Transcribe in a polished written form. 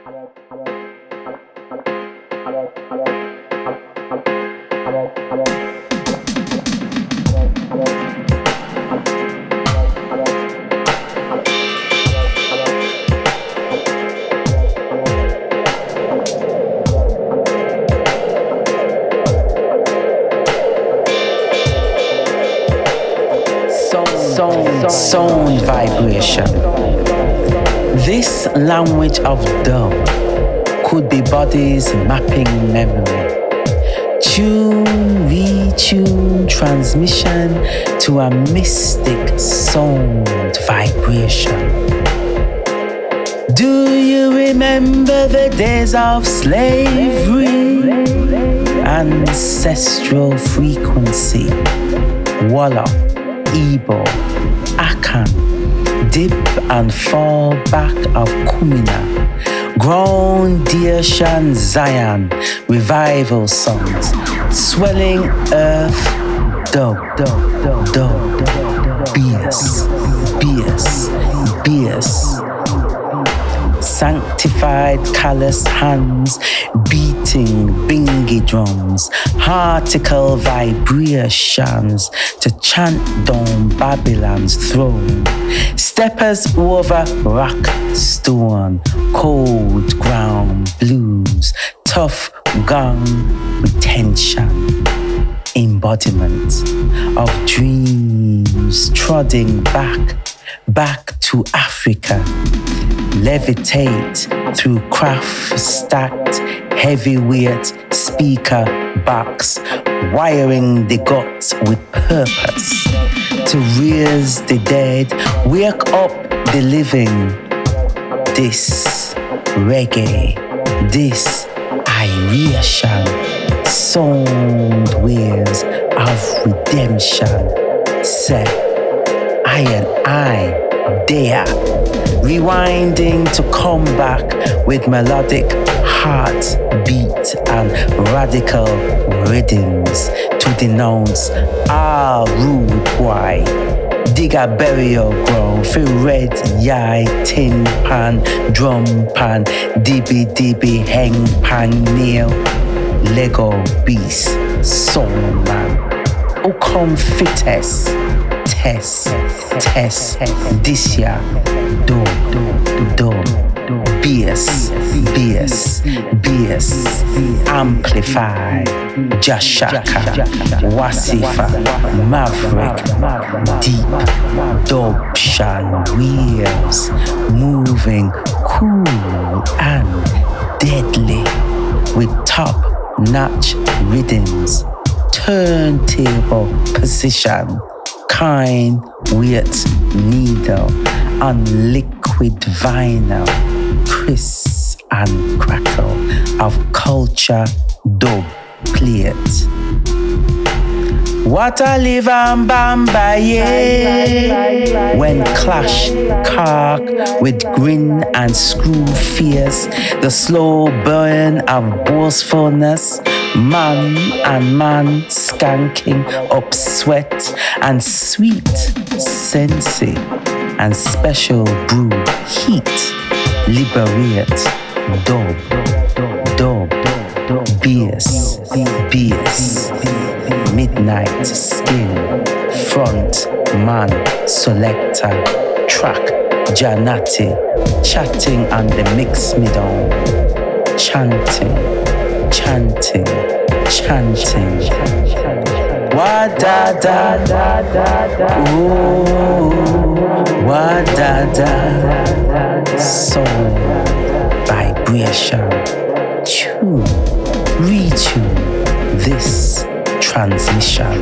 Sound vibration. This language of dub could be bodies mapping memory. Tune, retune, transmission to a mystic sound vibration. Do you remember the days of slavery? Ancestral frequency. Walla, Igbo, Akan, dip and fall back of Kumina, Groundation Zion, revival songs, swelling earth, dub, bass, sanctified callous hands beating bingy drums, heartical vibrations to chant down Babylon's throne. Steppers over rock stone, cold ground blues, tough gong retention, embodiment of dreams trotting back to Africa. Levitate through craft stacked heavyweight speaker box, wiring the guts with purpose to raise the dead, wake up the living. This reggae, this iration, sound waves of redemption. Say, I and I dare. Rewinding to come back with melodic heartbeat and radical rhythms to denounce our rude boy. Dig a burial ground for red yai, tin pan, drum pan, dibby, hang pan, nail, Lego beast, soul man. Oh come fittest. Test, this year, do, bass, amplify, Jashaka, Wasifa, Maverick, deep, dubshan wheels, moving cool and deadly, with top-notch rhythms, turntable position, kind weight needle on liquid vinyl, crisp and crackle of culture dub plate. What a live and bamba, yeah. When clash, cark with grin and screw fierce, the slow burn of boastfulness, man and man skanking up sweat and sweet sensei and special brew heat, liberate, dub, bass, midnight skin, front man, selector, track, Janati, chatting on the mix middle, chanting, wa da da, ooh, wa da da, soul, vibration, tune, retune, this transmission.